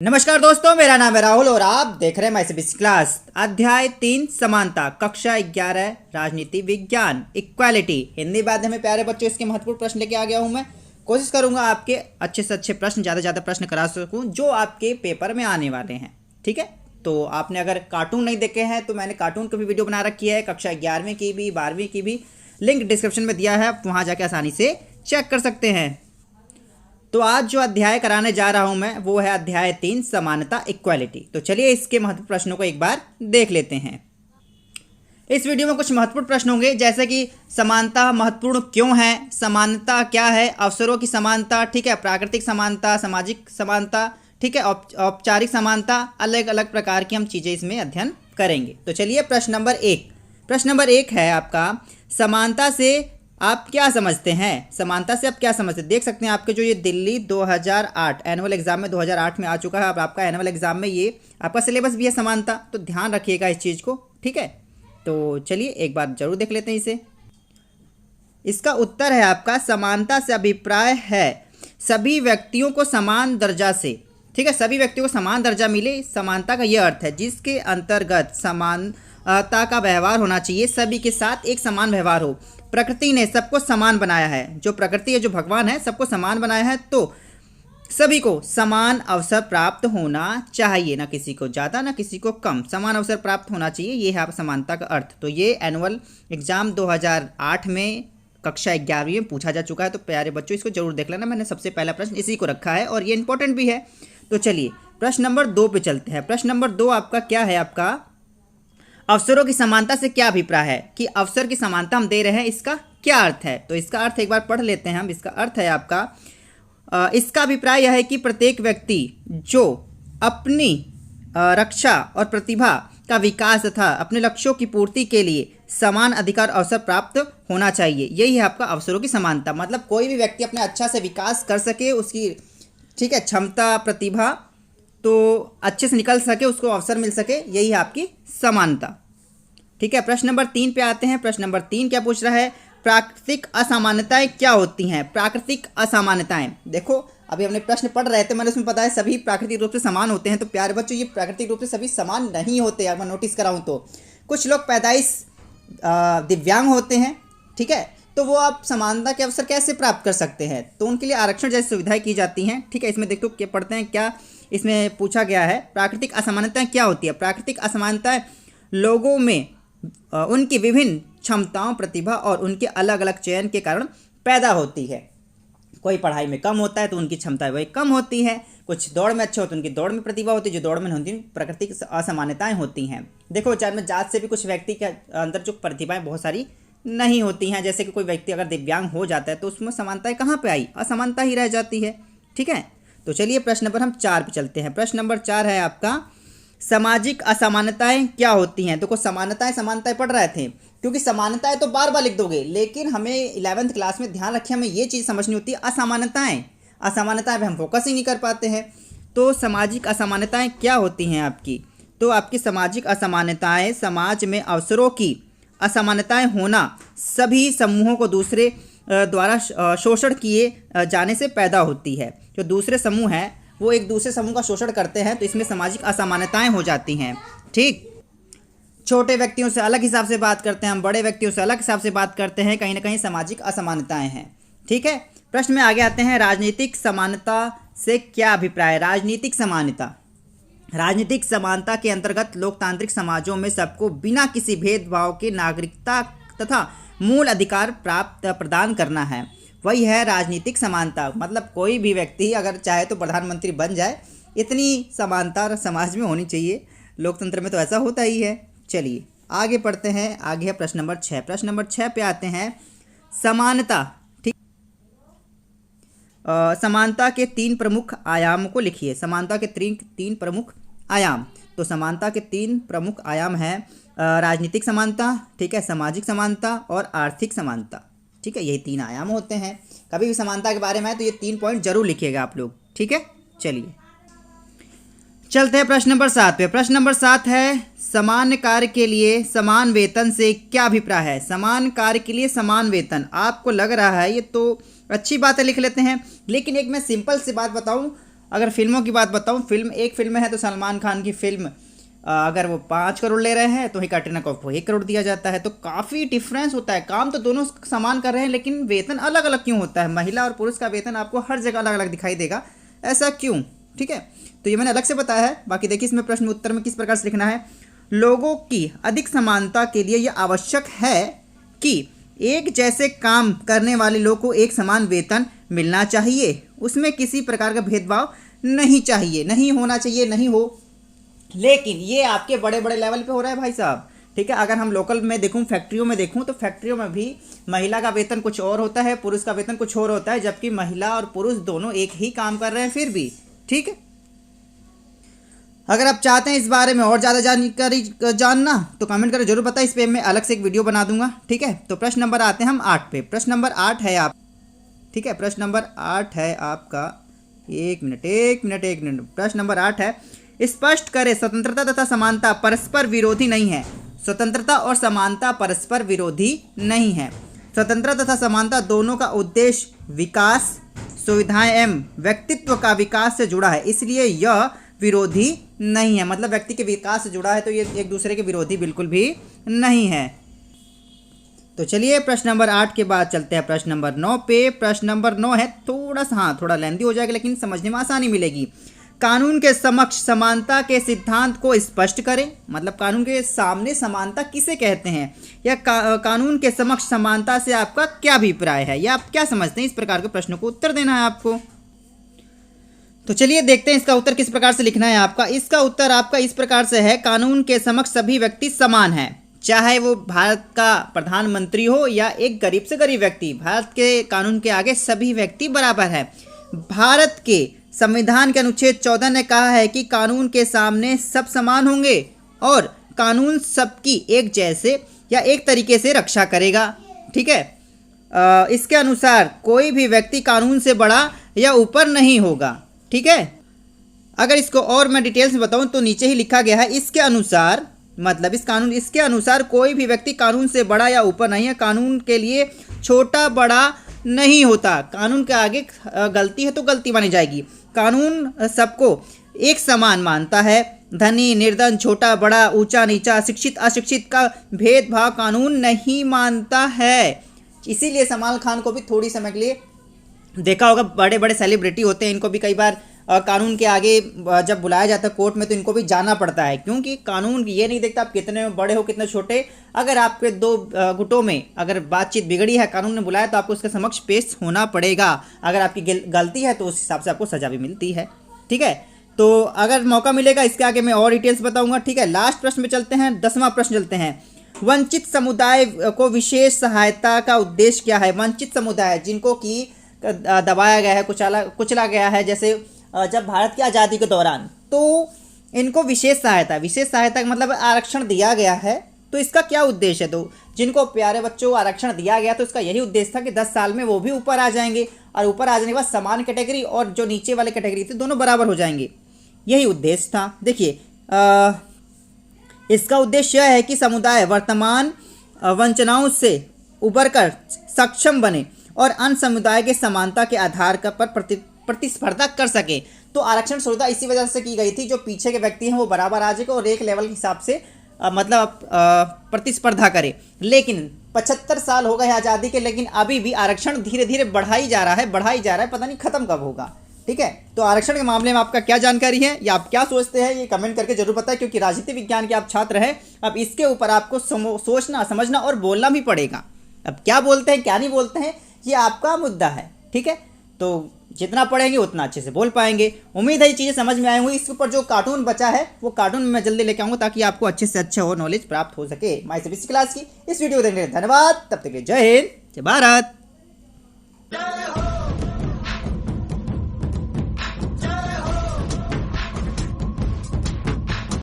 नमस्कार दोस्तों, मेरा नाम है राहुल और आप देख रहे हैं माई क्लास। अध्याय 3 समानता, कक्षा 11 राजनीति विज्ञान, इक्वालिटी। हिंदी माध्यम में प्यारे बच्चों, इसके महत्वपूर्ण प्रश्न लेके आ गया हूं। मैं कोशिश करूंगा आपके अच्छे से अच्छे प्रश्न, ज़्यादा से ज़्यादा प्रश्न करा सकूं जो आपके पेपर में आने वाले हैं। ठीक है, तो आपने अगर कार्टून नहीं देखे हैं तो मैंने कार्टून की भी वीडियो बना रखी है, कक्षा 11वीं की भी 12वीं की भी, लिंक डिस्क्रिप्शन में दिया है, आप वहाँ जाके आसानी से चेक कर सकते हैं। तो आज जो अध्याय कराने जा रहा हूं मैं वो है अध्याय 3 समानता, इक्वालिटी। तो चलिए इसके महत्वपूर्ण प्रश्नों को एक बार देख लेते हैं। इस वीडियो में कुछ महत्वपूर्ण प्रश्न होंगे, जैसे कि समानता महत्वपूर्ण क्यों है, समानता क्या है, अवसरों की समानता, ठीक है, प्राकृतिक समानता, सामाजिक समानता, ठीक है, औपचारिक समानता, अलग अलग प्रकार की हम चीज़ें इसमें अध्ययन करेंगे। तो चलिए प्रश्न नंबर एक है आपका, समानता से आप क्या समझते हैं। समानता से आप क्या समझते हैं, देख सकते हैं आपके जो ये दिल्ली 2008 एनुअल एग्जाम में 2008 में आ चुका है। अब आपका एनुअल एग्जाम में ये आपका सिलेबस भी है समानता, तो ध्यान रखिएगा इस चीज़ को। ठीक है, तो चलिए एक बार जरूर देख लेते हैं इसे। इसका उत्तर है आपका, समानता से अभिप्राय है सभी व्यक्तियों को समान दर्जा से, ठीक है, सभी व्यक्तियों को समान दर्जा मिले। समानता का यह अर्थ है जिसके अंतर्गत समानता का व्यवहार होना चाहिए, सभी के साथ एक समान व्यवहार हो। प्रकृति ने सबको समान बनाया है, जो प्रकृति है, जो भगवान है, सबको समान बनाया है, तो सभी को समान अवसर प्राप्त होना चाहिए, ना किसी को ज़्यादा ना किसी को कम, समान अवसर प्राप्त होना चाहिए। ये है आप समानता का अर्थ। तो ये एनुअल एग्जाम 2008 में कक्षा 11वीं में पूछा जा चुका है, तो प्यारे बच्चों इसको जरूर देख लेना। मैंने सबसे पहला प्रश्न इसी को रखा है और ये इंपॉर्टेंट भी है। तो चलिए प्रश्न नंबर 2 पे चलते हैं। प्रश्न नंबर 2 आपका क्या है, आपका अवसरों की समानता से क्या अभिप्राय है, कि अवसर की समानता हम दे रहे हैं, इसका क्या अर्थ है। तो इसका अर्थ एक बार पढ़ लेते हैं हम। इसका अर्थ है आपका, इसका अभिप्राय यह है कि प्रत्येक व्यक्ति जो अपनी रक्षा और प्रतिभा का विकास तथा अपने लक्ष्यों की पूर्ति के लिए समान अधिकार अवसर प्राप्त होना चाहिए। यही है आपका अवसरों की समानता। मतलब कोई भी व्यक्ति अपने अच्छा से विकास कर सके, उसकी ठीक है क्षमता प्रतिभा तो अच्छे से निकल सके, उसको अवसर मिल सके, यही है आपकी समानता। ठीक है, प्रश्न नंबर 3 पे आते हैं। प्रश्न नंबर 3 क्या पूछ रहा है, प्राकृतिक असमानताएं क्या होती हैं। प्राकृतिक असमानताएं, देखो अभी हमने प्रश्न पढ़ रहे थे, मैंने उसमें बताया सभी प्राकृतिक रूप से समान होते हैं। तो प्यारे बच्चों, ये प्राकृतिक रूप से सभी समान नहीं होते। अगर मैं नोटिस कराऊं तो कुछ लोग पैदाइश दिव्यांग होते हैं, ठीक है, तो वो आप समानता के अवसर कैसे प्राप्त कर सकते हैं। तो उनके लिए आरक्षण जैसी सुविधाएं की जाती हैं। ठीक है, इसमें देखो क्या पढ़ते हैं, क्या इसमें पूछा गया है, प्राकृतिक असमानताएं क्या होती है। प्राकृतिक असमानताएं लोगों में उनकी विभिन्न क्षमताओं, प्रतिभा और उनके अलग अलग चयन के कारण पैदा होती है। कोई पढ़ाई में कम होता है तो उनकी क्षमता वही कम होती है, कुछ दौड़ में अच्छे होते हैं उनकी दौड़ में प्रतिभा होती है, जो दौड़ में नहीं होती प्राकृतिक असमानताएं होती हैं। देखो चाहे में जात से भी कुछ व्यक्ति के अंदर जो प्रतिभाएं बहुत सारी नहीं होती हैं, जैसे कि कोई व्यक्ति अगर दिव्यांग हो जाता है तो उसमें समानताएं कहाँ पे आई, असमानता ही रह जाती है। ठीक है, तो चलिए प्रश्न नंबर हम 4 पे चलते हैं। प्रश्न नंबर 4 है आपका, सामाजिक असमानताएं क्या होती हैं। देखो समानताएं पढ़ रहे थे, क्योंकि समानताएं तो बार बार लिख दोगे, लेकिन हमें 11वीं क्लास में ध्यान रखिए, हमें ये चीज़ समझनी होती है, असमानताएं पे हम फोकस ही नहीं कर पाते हैं। तो सामाजिक असमानताएं क्या होती हैं आपकी, तो आपकी सामाजिक असमानताएं समाज में अवसरों की असमानताएं होना, सभी समूहों को दूसरे द्वारा शोषण किए जाने से पैदा होती है। जो दूसरे समूह हैं वो एक दूसरे समूह का शोषण करते हैं, तो इसमें सामाजिक असमानताएं हो जाती हैं। ठीक, छोटे व्यक्तियों से अलग हिसाब से बात करते हैं हम, बड़े व्यक्तियों से अलग हिसाब से बात करते हैं, कहीं ना कहीं सामाजिक असमानताएं हैं। ठीक है, प्रश्न में आगे आते हैं, राजनीतिक समानता से क्या अभिप्राय है। राजनीतिक समानता के अंतर्गत लोकतांत्रिक समाजों में सबको बिना किसी भेदभाव के नागरिकता तथा मूल अधिकार प्रदान करना है, वही है राजनीतिक समानता। मतलब कोई भी व्यक्ति अगर चाहे तो प्रधानमंत्री बन जाए, इतनी समानता समाज में होनी चाहिए। लोकतंत्र में तो ऐसा होता ही है। चलिए आगे पढ़ते हैं, आगे है प्रश्न नंबर 6। प्रश्न नंबर 6 पे आते हैं, समानता, ठीक, समानता के 3 प्रमुख आयामों को लिखिए। समानता के 3 प्रमुख आयाम, तो समानता के 3 प्रमुख आयाम हैं, राजनीतिक समानता, ठीक है, सामाजिक समानता और आर्थिक समानता। ठीक है, यही 3 आयाम होते हैं। कभी भी समानता के बारे में है तो ये 3 पॉइंट जरूर लिखिएगा आप लोग। ठीक है, चलिए चलते हैं प्रश्न नंबर 7 पे। प्रश्न नंबर 7 है, समान कार्य के लिए समान वेतन से क्या अभिप्राय है। समान कार्य के लिए समान वेतन, आपको लग रहा है ये तो अच्छी बात है, लिख लेते हैं, लेकिन एक मैं सिंपल सी बात बताऊं, अगर फिल्मों की बात बताऊँ, एक फिल्म है तो सलमान खान की फिल्म अगर वो 5 करोड़ ले रहे हैं तो ही कैटरीना कैफ को 1 करोड़ दिया जाता है। तो काफ़ी डिफरेंस होता है, काम तो दोनों समान कर रहे हैं लेकिन वेतन अलग अलग क्यों होता है। महिला और पुरुष का वेतन आपको हर जगह अलग अलग दिखाई देगा, ऐसा क्यों? ठीक है, तो ये मैंने अलग से बताया है। बाकी देखिए इसमें प्रश्न उत्तर में किस प्रकार से लिखना है। लोगों की अधिक समानता के लिए यह आवश्यक है कि एक जैसे काम करने वाले लोग को एक समान वेतन मिलना चाहिए, उसमें किसी प्रकार का भेदभाव नहीं चाहिए, नहीं होना चाहिए, नहीं हो। लेकिन ये आपके बड़े बड़े लेवल पे हो रहा है भाई साहब। ठीक है, अगर हम लोकल में देखूं, फैक्ट्रियों में देखूं तो फैक्ट्रियों में भी महिला का वेतन कुछ और होता है, पुरुष का वेतन कुछ और होता है, जबकि महिला और पुरुष दोनों एक ही काम कर रहे हैं फिर भी। ठीक है, अगर आप चाहते हैं इस बारे में और ज़्यादा जानकारी जानना तो कमेंट करें, जरूर बताएं, इस पर मैं अलग से एक वीडियो बना दूंगा। ठीक है, तो प्रश्न नंबर आते हैं हम 8 पे। प्रश्न नंबर 8 है आप, ठीक है, प्रश्न नंबर 8 है आपका, एक मिनट। प्रश्न नंबर 8 है, स्पष्ट करें स्वतंत्रता तथा समानता परस्पर विरोधी नहीं है। स्वतंत्रता और समानता परस्पर विरोधी नहीं है। स्वतंत्रता तथा समानता दोनों का उद्देश्य विकास, सुविधाएं एवं व्यक्तित्व का विकास से जुड़ा है, इसलिए यह विरोधी नहीं है। मतलब व्यक्ति के विकास से जुड़ा है, तो ये एक दूसरे के विरोधी बिल्कुल भी नहीं है। तो चलिए प्रश्न नंबर 8 के बाद चलते हैं प्रश्न नंबर 9 पे। प्रश्न नंबर 9 है थोड़ा लेंथी हो जाएगा लेकिन समझने में आसानी मिलेगी। कानून के समक्ष समानता के सिद्धांत को स्पष्ट करें। मतलब कानून के सामने समानता किसे कहते हैं, या कानून के समक्ष समानता से आपका क्या अभिप्राय है, या आप क्या समझते हैं। इस प्रकार के प्रश्नों को उत्तर देना है आपको। तो चलिए देखते हैं इसका उत्तर किस प्रकार से लिखना है आपका। इसका उत्तर आपका इस प्रकार से है, कानून के समक्ष सभी व्यक्ति समान हैं, चाहे वो भारत का प्रधानमंत्री हो या एक गरीब से गरीब व्यक्ति। भारत के कानून के आगे सभी व्यक्ति बराबर है। भारत के संविधान के अनुच्छेद 14 ने कहा है कि कानून के सामने सब समान होंगे और कानून सबकी एक जैसे या एक तरीके से रक्षा करेगा। ठीक है, इसके अनुसार कोई भी व्यक्ति कानून से बड़ा या ऊपर नहीं होगा। ठीक है, अगर इसको और मैं डिटेल्स में बताऊं तो नीचे ही लिखा गया है, इसके अनुसार, मतलब इसके अनुसार कोई भी व्यक्ति कानून से बड़ा या ऊपर नहीं है। कानून के लिए छोटा बड़ा नहीं होता, कानून के आगे गलती है तो गलती मानी जाएगी। कानून सबको एक समान मानता है। धनी निर्धन, छोटा बड़ा, ऊंचा नीचा, शिक्षित अशिक्षित का भेदभाव कानून नहीं मानता है। इसीलिए सलमान खान को भी थोड़ी समय के लिए देखा होगा, बड़े बड़े सेलिब्रिटी होते हैं, इनको भी कई बार कानून के आगे जब बुलाया जाता है कोर्ट में तो इनको भी जाना पड़ता है, क्योंकि कानून ये नहीं देखता आप कितने बड़े हो कितने छोटे। अगर आपके दो गुटों में अगर बातचीत बिगड़ी है, कानून ने बुलाया तो आपको उसके समक्ष पेश होना पड़ेगा। अगर आपकी गलती है तो उस हिसाब से आपको सजा भी मिलती है। ठीक है, तो अगर मौका मिलेगा इसके आगे मैं और डिटेल्स बताऊंगा। ठीक है, लास्ट प्रश्न में चलते हैं, 10वां प्रश्न चलते हैं। वंचित समुदाय को विशेष सहायता का उद्देश्य क्या है। वंचित समुदाय जिनको कि दबाया गया है, कुचला गया है, जैसे जब भारत की आज़ादी के दौरान, तो इनको विशेष सहायता का मतलब आरक्षण दिया गया है। तो इसका क्या उद्देश्य है। तो जिनको प्यारे बच्चों को आरक्षण दिया गया तो इसका यही उद्देश्य था कि 10 साल में वो भी ऊपर आ जाएंगे, और ऊपर आ जाने के बाद समान कैटेगरी और जो नीचे वाले कैटेगरी थे दोनों बराबर हो जाएंगे, यही उद्देश्य था। देखिए इसका उद्देश्य यह है कि समुदाय वर्तमान वंचनाओं से उबरकर सक्षम बने और अन्य समुदाय के समानता के आधार पर प्रतिस्पर्धा कर सके। तो आरक्षण सुविधा इसी वजह से की गई थी, जो पीछे के व्यक्ति हैं वो बराबर आ जाएगा और एक लेवल के हिसाब से मतलब प्रतिस्पर्धा करे। लेकिन 75 साल हो गए आज़ादी के, लेकिन अभी भी आरक्षण धीरे धीरे बढ़ाई जा रहा है, पता नहीं खत्म कब होगा। ठीक है, तो आरक्षण के मामले में आपका क्या जानकारी है या आप क्या सोचते हैं, ये कमेंट करके जरूर बताएं, क्योंकि राजनीति विज्ञान के आप छात्र हैं। अब इसके ऊपर आपको सोचना, समझना और बोलना भी पड़ेगा। अब क्या बोलते हैं क्या नहीं बोलते हैं ये आपका मुद्दा है। ठीक है, तो जितना पढ़ेंगे उतना अच्छे से बोल पाएंगे। उम्मीद है ये चीज़ें समझ में आई होंगी। इसके ऊपर जो कार्टून बचा है वो कार्टून मैं जल्दी लेके आऊँगा ताकि आपको अच्छे से अच्छा और नॉलेज प्राप्त हो सके। माय सीबीएसई क्लास की इस वीडियो को देखने के लिए धन्यवाद। तब तक के लिए जय हिंद, जय भारत।